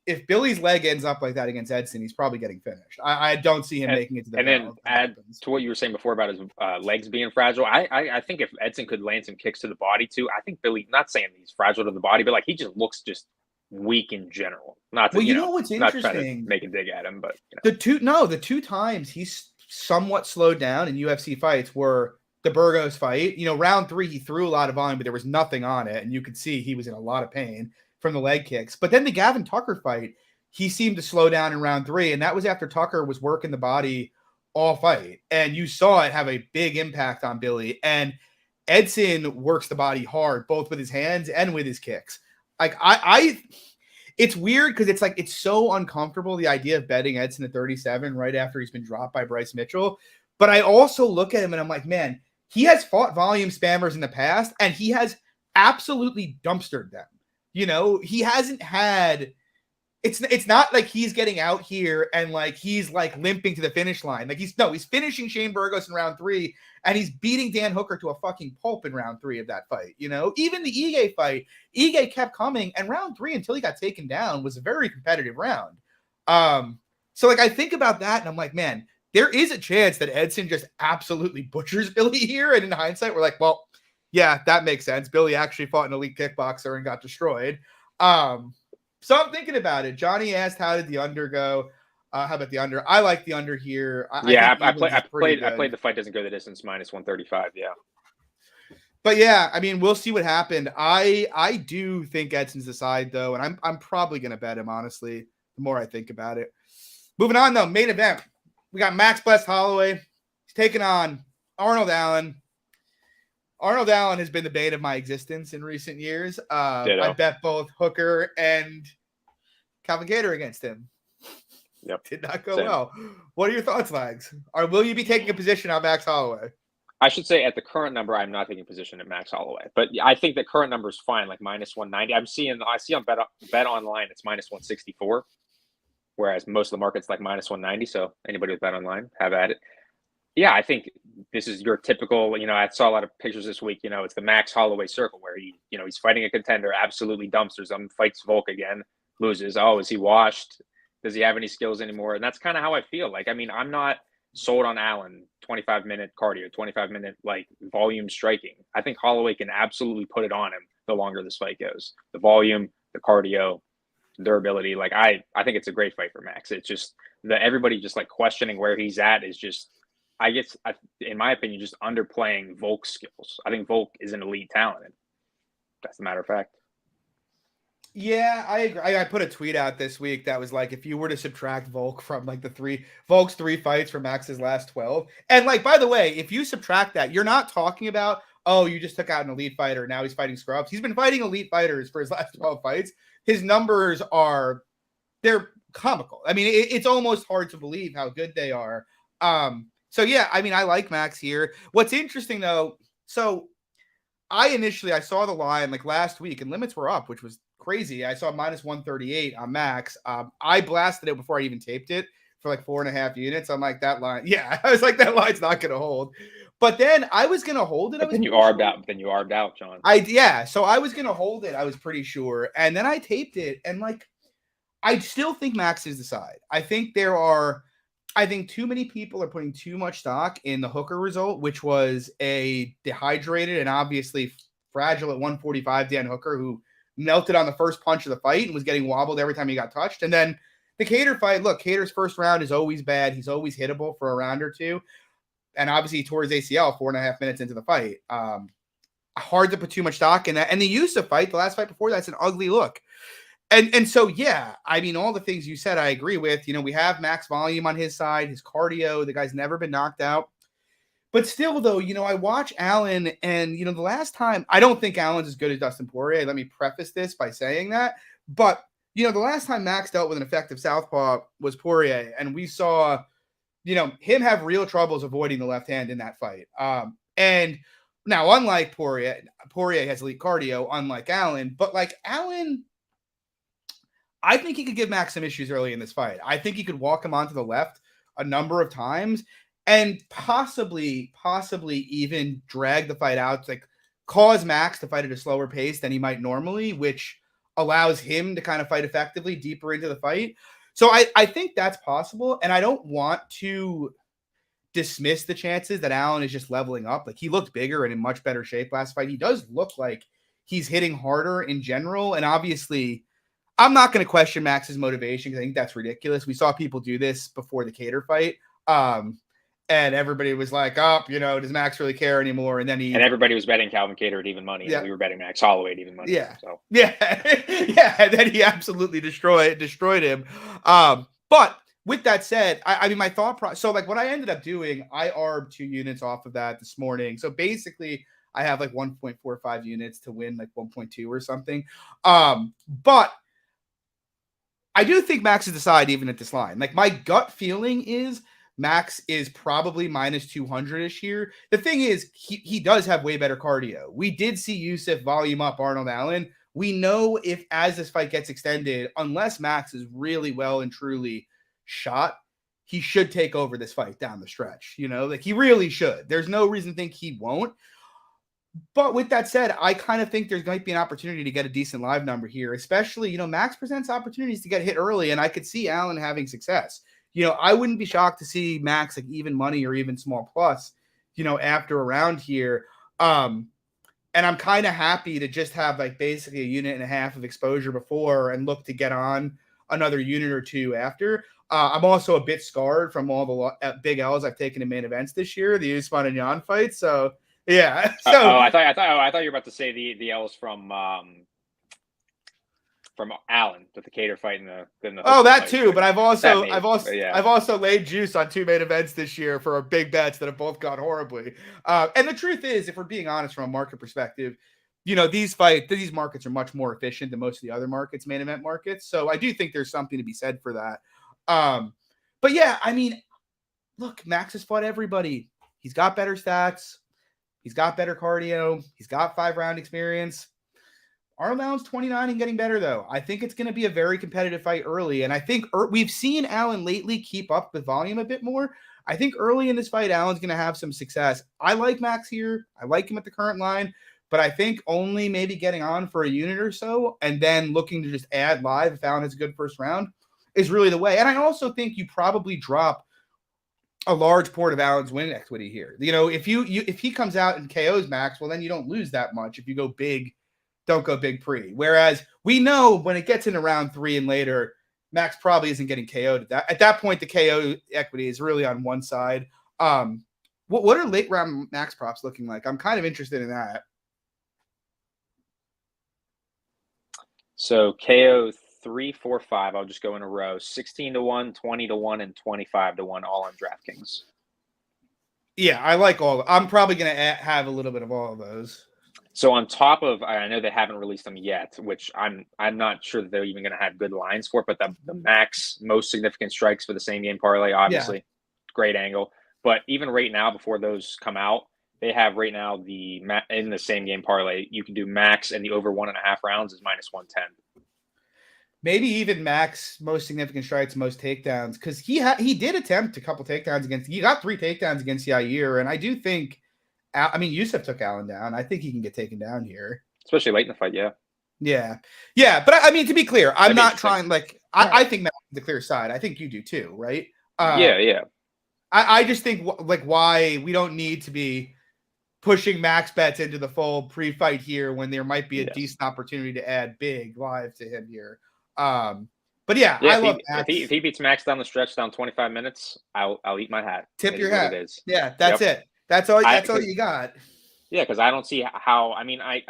if Billy's leg ends up like that against Edson, he's probably getting finished. I don't see him making it to the And then add to what you were saying before about his legs being fragile. I think if Edson could land some kicks to the body too, I think Billy, not saying he's fragile to the body, but like he just looks just weak in general. Not to, you know what's interesting? Not trying to make a dig at him, but you know. the two times he's somewhat slowed down in UFC fights were the Burgos fight. You know, round 3 he threw a lot of volume, but there was nothing on it, and you could see he was in a lot of pain from the leg kicks. But then the Gavin Tucker fight, he seemed to slow down in round 3, and that was after Tucker was working the body all fight, and you saw it have a big impact on Billy. And Edson works the body hard, both with his hands and with his kicks. Like it's weird because it's like it's so uncomfortable, the idea of betting Edson at 37 right after he's been dropped by Bryce Mitchell. But I also look at him and I'm like, man, he has fought volume spammers in the past, and he has absolutely dumpstered them. You know, he hasn't had. It's not like he's getting out here and like he's like limping to the finish line. Like he's finishing Shane Burgos in round 3, and he's beating Dan Hooker to a fucking pulp in round 3 of that fight. You know, even the Ige fight, Ige kept coming, and round 3 until he got taken down was a very competitive round. So like I think about that and I'm like, man, there is a chance that Edson just absolutely butchers Billy here. And in hindsight, we're like, well, yeah, that makes sense. Billy actually fought an elite kickboxer and got destroyed. So I'm thinking about it. Johnny asked, how did the under go? How about the under? I like the under here. I Yeah, think evens is pretty I good. played the fight doesn't go the distance minus 135. Yeah. But yeah, I mean, we'll see what happened. I do think Edson's the side though, and I'm probably gonna bet him honestly. The more I think about it. Moving on though, main event. We got Max Holloway. He's taking on Arnold Allen. Arnold Allen has been the bane of my existence in recent years. I bet both Hooker and Calvin Kattar against him. Yep. Did not go well. What are your thoughts, Lags? Or will you be taking a position on Max Holloway? I should say at the current number, I'm not taking a position at Max Holloway, but I think the current number is fine, like minus 190. I see on bet online it's minus 164, whereas most of the market's like minus 190. So anybody with bet online, have at it. Yeah, I think this is your typical, I saw a lot of pictures this week, it's the Max Holloway circle where he's fighting a contender, absolutely dumpsters him, fights Volk again, loses. Oh, is he washed? Does he have any skills anymore? And that's kind of how I feel. Like, I mean, I'm not sold on Allen, 25-minute cardio, 25-minute like volume striking. I think Holloway can absolutely put it on him the longer this fight goes. The volume, the cardio, durability. Like I think it's a great fight for Max. It's just that everybody just like questioning where he's at is just, I guess, in my opinion, just underplaying Volk's skills. I think Volk is an elite talent. And that's the matter of fact. Yeah, I agree. I put a tweet out this week that was like, if you were to subtract Volk from like Volk's 3 fights from Max's last 12. And like, by the way, if you subtract that, you're not talking about, oh, you just took out an elite fighter. Now he's fighting scrubs. He's been fighting elite fighters for his last 12 fights. His numbers they're comical. I mean, it's almost hard to believe how good they are. So yeah, I mean, I like Max here. What's interesting though, so I saw the line like last week and limits were up, which was crazy. I saw minus 138 on Max. I blasted it before I even taped it for like 4.5 units. I'm like, that line. Yeah, I was like, that line's not going to hold. But then I was going to hold it. But then you arbed out, John. So I was going to hold it. I was pretty sure. And then I taped it. And like, I still think Max is the side. I think too many people are putting too much stock in the Hooker result, which was a dehydrated and obviously fragile at 145 Dan Hooker, who melted on the first punch of the fight and was getting wobbled every time he got touched. And then the Kattar fight, look, Kattar's first round is always bad. He's always hittable for a round or two. And obviously he tore his ACL 4.5 minutes into the fight. Hard to put too much stock in that. And the Yusuf fight, the last fight before that's an ugly look. And so, yeah, I mean, all the things you said, I agree with. We have max volume on his side, his cardio. The guy's never been knocked out. But still, though, I watch Allen, and, the last time, I don't think Allen's as good as Dustin Poirier. Let me preface this by saying that. But, the last time Max dealt with an effective southpaw was Poirier, and we saw, him have real troubles avoiding the left hand in that fight. And now, unlike Poirier has elite cardio, unlike Allen, but like Allen, I think he could give Max some issues early in this fight. I think he could walk him onto the left a number of times and possibly even drag the fight out, like cause Max to fight at a slower pace than he might normally, which allows him to kind of fight effectively deeper into the fight. So I think that's possible. And I don't want to dismiss the chances that Allen is just leveling up. Like, he looked bigger and in much better shape last fight. He does look like he's hitting harder in general. And obviously, I'm not going to question Max's motivation because I think that's ridiculous. We saw people do this before the Kattar fight. And everybody was like, does Max really care anymore? And then everybody was betting Calvin Kattar at even money. Yeah. And we were betting Max Holloway at even money. Yeah. So. Yeah. Yeah. And then he absolutely destroyed him. But with that said, I mean, my thought process, so like what I ended up doing, I arbed 2 units off of that this morning. So basically I have like 1.45 units to win like 1.2 or something. But I do think Max is the side even at this line. Like, my gut feeling is Max is probably minus 200-ish here. The thing is, he does have way better cardio. We did see Yusuf volume up Arnold Allen. We know as this fight gets extended, unless Max is really well and truly shot, he should take over this fight down the stretch. Like, he really should. There's no reason to think he won't. But with that said, I kind of think there might be an opportunity to get a decent live number here, especially, Max presents opportunities to get hit early, and I could see Allen having success. I wouldn't be shocked to see Max like even money or even small plus, after a round here. And I'm kind of happy to just have like basically a unit and a half of exposure before and look to get on another unit or two after. I'm also a bit scarred from all the big L's I've taken in main events this year, the Usman and Yan fight. So yeah. So I thought you were about to say the L's from Allen with the Cater fight in the that fight. too. But I've Yeah. also laid juice on 2 main events this year for big bets that have both gone horribly. And the truth is, if we're being honest from a market perspective, these markets are much more efficient than most of the other markets, main event markets. So I do think there's something to be said for that. But yeah, I mean, look, Max has fought everybody. He's got better stats. He's got better cardio. He's got 5-round experience. Allen's 29 and getting better, though. I think it's going to be a very competitive fight early. And I think we've seen Allen lately keep up with volume a bit more. I think early in this fight, Allen's going to have some success. I like Max here. I like him at the current line. But I think only maybe getting on for a unit or so and then looking to just add live if Allen has a good first round is really the way. And I also think you probably drop a large port of Allen's win equity here. If he comes out and KOs Max, well, then you don't lose that much. If you go big, don't go big pre. Whereas we know when it gets into round 3 and later, Max probably isn't getting KO'd. At that point, the KO equity is really on one side. What are late round Max props looking like? I'm kind of interested in that. So KO 3, 4, 5. I'll just go in a row: 16-1, 20-1, and 25-1, all on DraftKings. Yeah, I like all. I'm probably going to have a little bit of all of those. So on top of, I know they haven't released them yet, which I'm not sure that they're even going to have good lines for it, but the max most significant strikes for the same game parlay, obviously, great angle. But even right now, before those come out, they have right now in the same game parlay, you can do max and the over 1.5 rounds is -110. Maybe even Max most significant strikes, most takedowns, because he did attempt a couple takedowns he got 3 takedowns against Yair, and I do think. Yusuf took Allen down. I think he can get taken down here. Especially late in the fight, yeah. Yeah. But to be clear, I'm not trying, I think Max is the clear side. I think you do too, right? Yeah. I just think, why we don't need to be pushing Max bets into the fold pre-fight here when there might be a decent opportunity to add big live to him here. But yeah, I love Max. If he beats Max down the stretch, down 25 minutes, I'll eat my hat. Tip your hat. It is. Yeah, that's it. That's all you got. Yeah, because I don't see how. I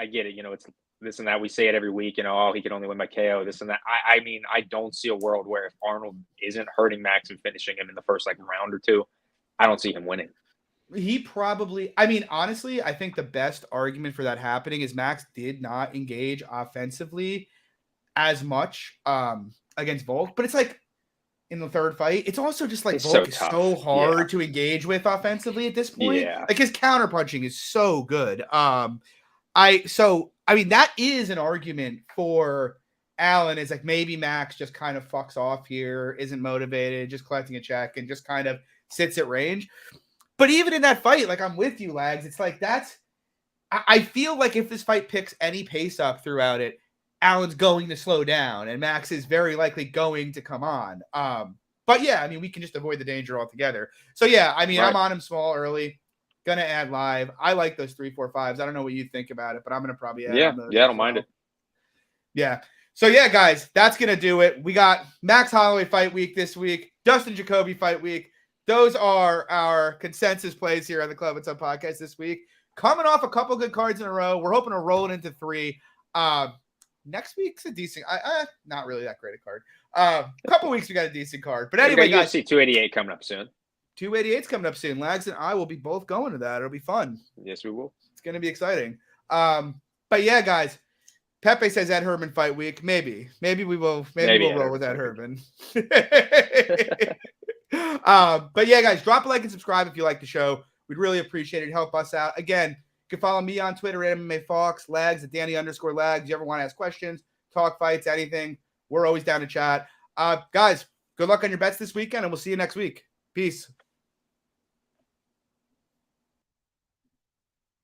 get it. It's this and that. We say it every week. He can only win by KO. This and that. I don't see a world where if Arnold isn't hurting Max and finishing him in the first round or two, I don't see him winning. He probably. Honestly, I think the best argument for that happening is Max did not engage offensively as much against Volk, but it's in the third fight, it's also just Volk is so hard to engage with offensively at this point. Yeah. His counterpunching is so good. That is an argument for Allen is maybe Max just kind of fucks off here, isn't motivated, just collecting a check and just kind of sits at range. But even in that fight, I'm with you, Lags. It's I feel like if this fight picks any pace up throughout it, Allen's going to slow down and Max is very likely going to come on. But yeah, we can just avoid the danger altogether. So yeah, right. I'm on him small early, gonna add live. I like those 3, 4, 5s. I don't know what you think about it, but I'm gonna probably add on those. Yeah, I don't mind it. Yeah. So yeah, guys, that's gonna do it. We got Max Holloway fight week this week, Dustin Jacoby fight week. Those are our consensus plays here on the Club It's Up podcast this week. Coming off a couple good cards in a row. We're hoping to roll it into 3. Next week's a decent, not really that great a card. A couple weeks we got a decent card, but anyway, guys, UFC 288 coming up soon. 288's coming up soon. Lags and I will be both going to that. It'll be fun. Yes, we will. It's going to be exciting. But yeah, guys, Pepe says Ed Herman fight week. Maybe we will. Maybe we'll roll with Ed Herman. But yeah, guys, drop a like and subscribe if you like the show. We'd really appreciate it. Help us out. Again, you can follow me on Twitter at MMA Fox, Lags at Danny_Lags. You ever want to ask questions, talk fights, anything, we're always down to chat. Guys, good luck on your bets this weekend, and we'll see you next week. Peace.